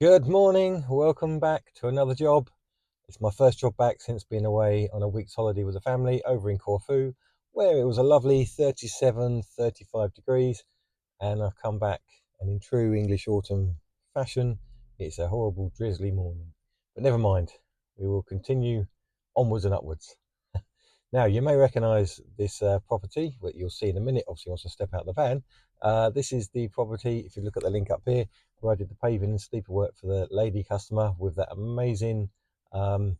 Good morning, welcome back to another job. It's my first job back since being away on a week's holiday with the family over in Corfu, where it was a lovely 37, 35 degrees, and I've come back, and in true English autumn fashion, it's a horrible drizzly morning. But never mind, we will continue onwards and upwards. Now, you may recognise this property, what you'll see in a minute, obviously once I step out of the van. This is the property, if you look at the link up here, where I did the paving and sleeper work for the lady customer with that amazing um,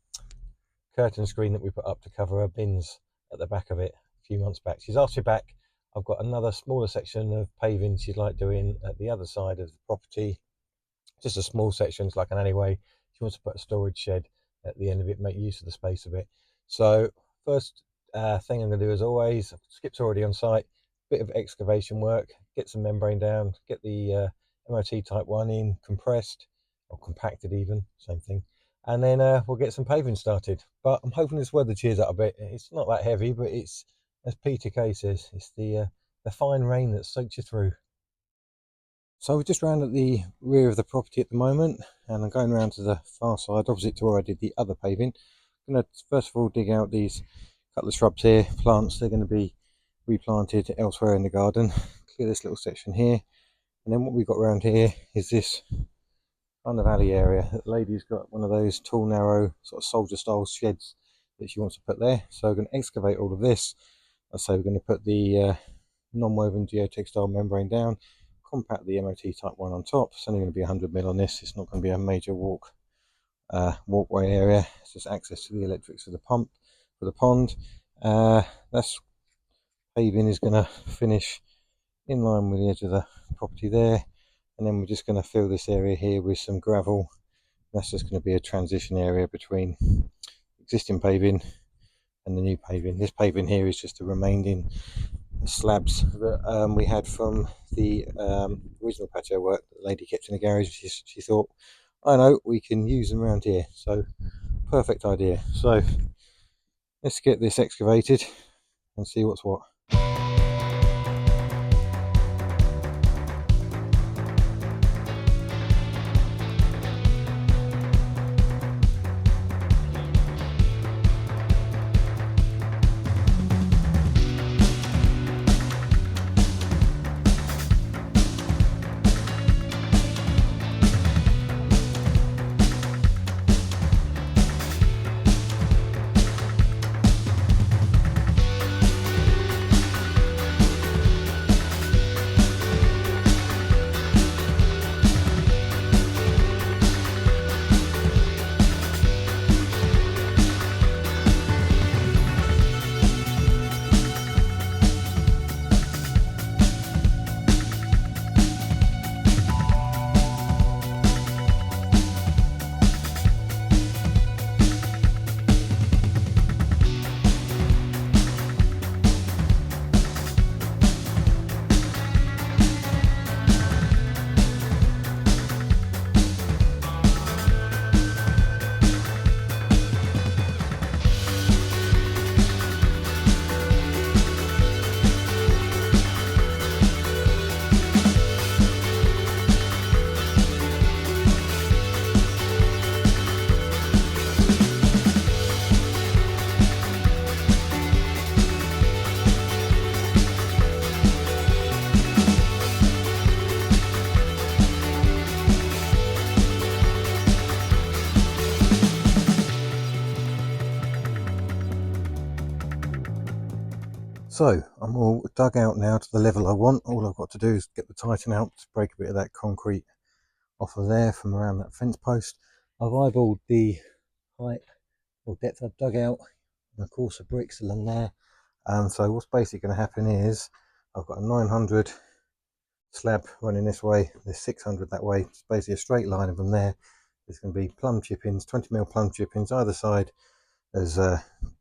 curtain screen that we put up to cover her bins at the back of it a few months back. She's asked me back. I've got another smaller section of paving she'd like doing at the other side of the property. Just a small section, it's like an alleyway. She wants to put a storage shed at the end of it, make use of the space of it. So first thing I'm going to do, as always, Skip's already on site, bit of excavation work, get some membrane down, get the MOT type 1 in, compressed, or compacted even, same thing. And then we'll get some paving started. But I'm hoping this weather cheers up a bit. It's not that heavy, but it's, as Peter Kay says, it's the fine rain that soaks you through. So we're just round at the rear of the property at the moment, and I'm going around to the far side opposite to where I did the other paving. I'm going to first of all dig out these couple of shrubs here, plants. They're going to be replanted elsewhere in the garden. Clear this little section here, and then what we've got around here is this kind of alley area. The lady's got one of those tall, narrow, sort of soldier-style sheds that she wants to put there. So we're going to excavate all of this. So we're going to put the non-woven geotextile membrane down, compact the MOT type 1 on top. It's only going to be 100mm on this. It's not going to be a major walkway area. It's just access to the electrics for the pump for the pond. That's paving is going to finish in line with the edge of the property there, and then we're just going to fill this area here with some gravel. That's just going to be a transition area between existing paving and the new paving. This paving here is just the remaining slabs that we had from the original patio work that the lady kept in the garage. She thought, I know, we can use them around here. So perfect idea. So let's get this excavated and see what's what. So I'm all dug out now to the level I want. All I've got to do is get the tighten out to break a bit of that concrete off of there from around that fence post. I've eyeballed the height or depth I've dug out, and of course the bricks along there. So what's basically going to happen is I've got a 900 slab running this way, there's 600 that way. It's basically a straight line of them there. There's going to be plumb chippings, 20mm plumb chippings either side. There's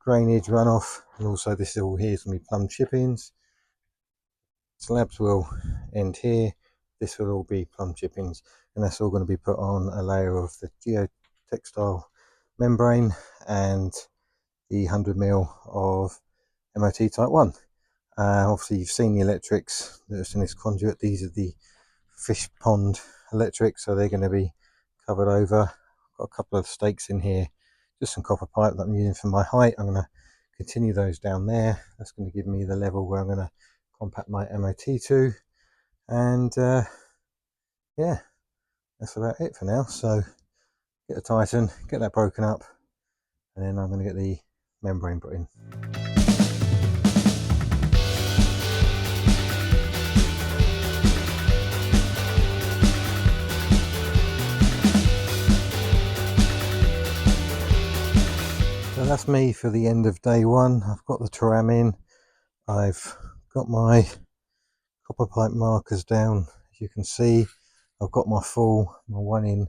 drainage runoff, and also this all here is going to be plumb chippings. Slabs will end here. This will all be plumb chippings, and that's all going to be put on a layer of the geotextile membrane and the 100mm of MOT type 1. Obviously you've seen the electrics that's in this conduit. These are the fish pond electrics, so they're going to be covered over. I've got a couple of stakes in here, just some copper pipe that I'm using for my height. I'm going to continue those down there. That's going to give me the level where I'm going to compact my MOT to. And yeah, that's about it for now. So get the Titan, get that broken up, and then I'm going to get the membrane put in. So that's me for the end of day one. I've got the Teram in. I've got my copper pipe markers down, as you can see. I've got my 1 in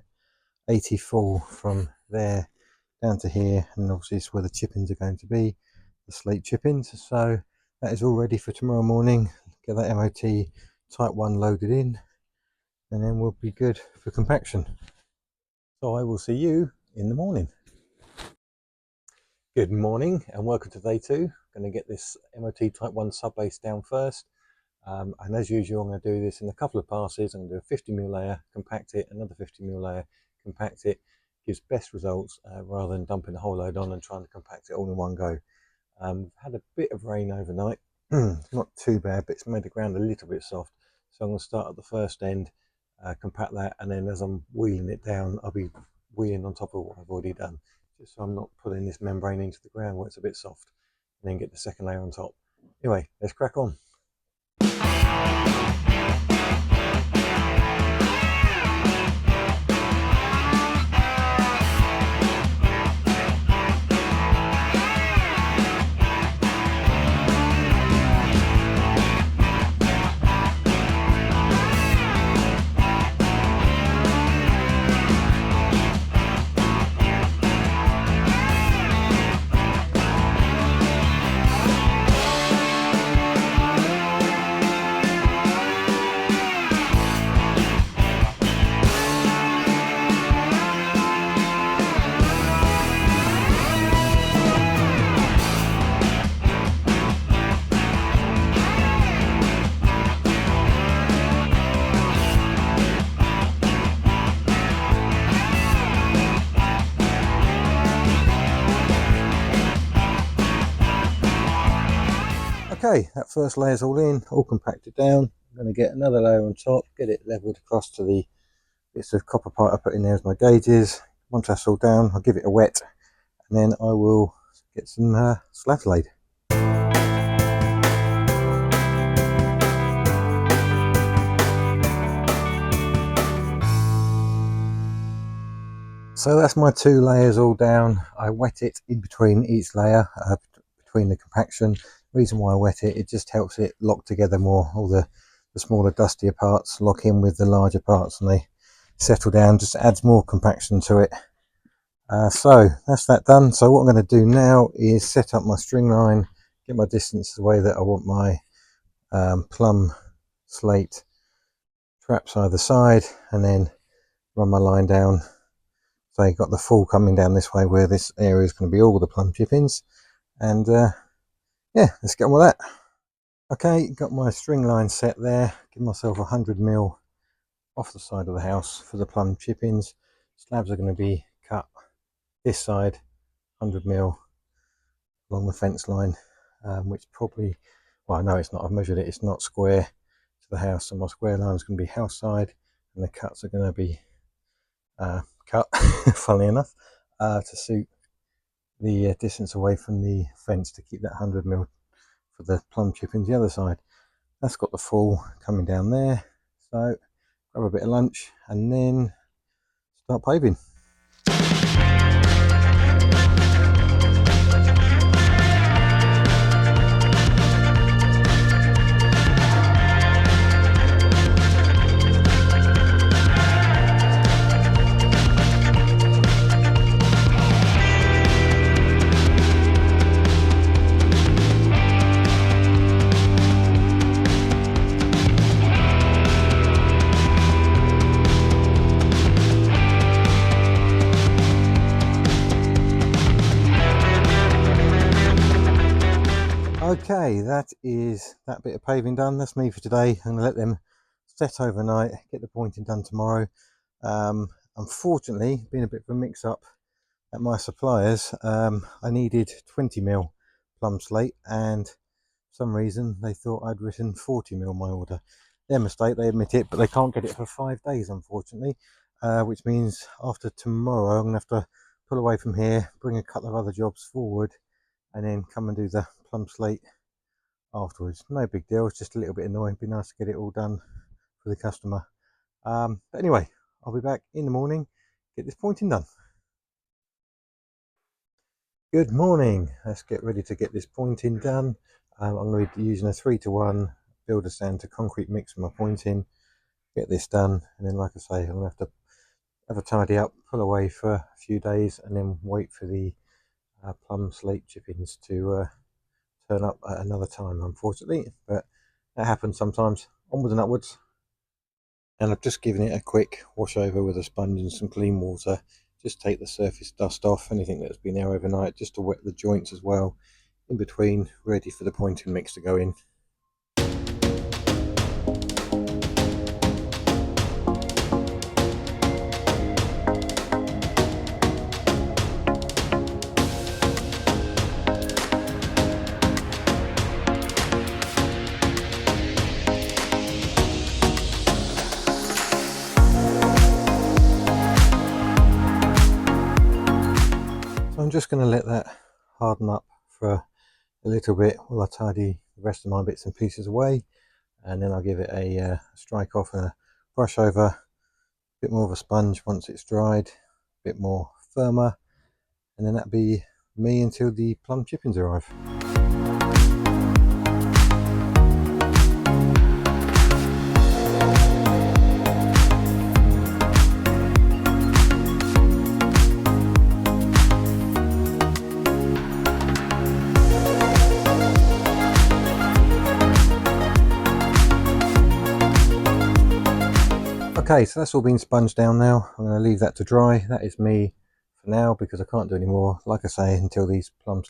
80 full from there down to here, and obviously it's where the chip-ins are going to be, the slate chip-ins. So that is all ready for tomorrow morning. Get that MOT type 1 loaded in, and then we'll be good for compaction. So I will see you in the morning. Good morning and welcome to day 2. I'm going to get this MOT type 1 sub base down first. And as usual, I'm going to do this in a couple of passes. I'm going to do a 50mm layer, compact it, another 50mm layer, compact it. Gives best results rather than dumping the whole load on and trying to compact it all in one go. We've had a bit of rain overnight. It's not too bad, but it's made the ground a little bit soft. So I'm going to start at the first end, compact that, and then as I'm wheeling it down, I'll be wheeling on top of what I've already done, just so I'm not putting this membrane into the ground where it's a bit soft, and then get the second layer on top. Anyway, let's crack on. Okay, that first layer's all in, all compacted down. I'm going to get another layer on top, get it leveled across to the bits of copper pipe I put in there as my gauges. Once that's all down, I'll give it a wet, and then I will get some slabs laid. So that's my 2 layers all down. I wet it in between each layer, between the compaction. The reason why I wet it, it just helps it lock together more. All the smaller dustier parts lock in with the larger parts and they settle down, just adds more compaction to it. So that's that done. So what I'm going to do now is set up my string line, get my distance the way that I want my plumb slate traps either side, and then run my line down. So you've got the full coming down this way, where this area is going to be all the plumb chip-ins. And yeah, let's get on with that. Okay, got my string line set there. Give myself 100mm off the side of the house for the plumb chip-ins. Slabs are going to be cut this side 100mm along the fence line, which probably, well, no, it's not. I've measured it. It's not square to the house, so my square line is going to be house side, and the cuts are going to be cut, funnily enough, to suit the distance away from the fence, to keep that 100mm for the plumb chip-ins the other side. That's got the full coming down there, so grab a bit of lunch and then start paving. Okay, that is that bit of paving done. That's me for today. I'm going to let them set overnight, get the pointing done tomorrow. Unfortunately, been a bit of a mix-up at my suppliers. I needed 20mm plum slate, and for some reason they thought I'd written 40mm on my order. Their mistake, they admit it, but they can't get it for 5 days, unfortunately, which means after tomorrow I'm going to have to pull away from here, bring a couple of other jobs forward, and then come and do the plum slate afterwards. No big deal, it's just a little bit annoying. It'd be nice to get it all done for the customer. But anyway, I'll be back in the morning, get this pointing done. Good morning. Let's get ready to get this pointing done. I'm going to be using a 3-to-1 builder sand to concrete mix for my pointing. Get this done, and then, like I say, I'm going to have a tidy up, pull away for a few days, and then wait for the plum slate chippings to turn up at another time, unfortunately. But that happens sometimes. Onwards and upwards. And I've just given it a quick wash over with a sponge and some clean water. Just take the surface dust off, anything that's been there overnight, just to wet the joints as well in between, ready for the pointing mix to go in. So I'm just going to let that harden up for a little bit while I tidy the rest of my bits and pieces away, and then I'll give it a strike off and a brush over, a bit more of a sponge once it's dried, a bit more firmer, and then that'll be me until the plum chippings arrive. Okay, so that's all been sponged down now. I'm going to leave that to dry. That is me for now, because I can't do any more, like I say, until these plum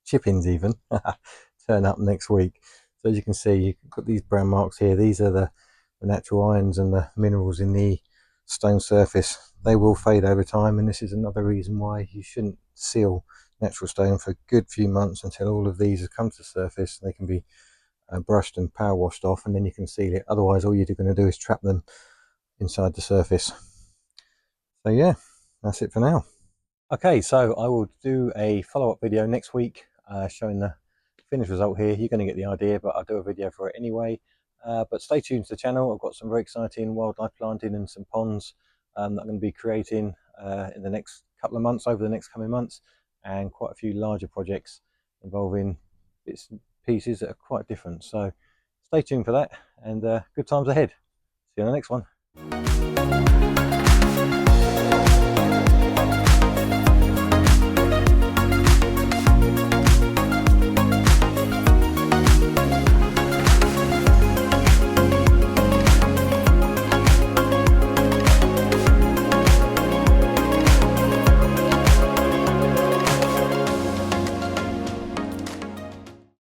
chippings even turn up next week. So as you can see, you've got these brown marks here. These are the natural ions and the minerals in the stone surface. They will fade over time, and this is another reason why you shouldn't seal natural stone for a good few months until all of these have come to the surface. They can be brushed and power washed off, and then you can seal it. Otherwise, all you're going to do is trap them inside the surface. So yeah, that's it for now. Okay, so I will do a follow-up video next week showing the finished result here. You're going to get the idea, but I'll do a video for it anyway. But stay tuned to the channel. I've got some very exciting wildlife planting and some ponds that I'm going to be creating in the next couple of months, over the next coming months, and quite a few larger projects involving bits and pieces that are quite different. So stay tuned for that, and good times ahead. See you on the next one.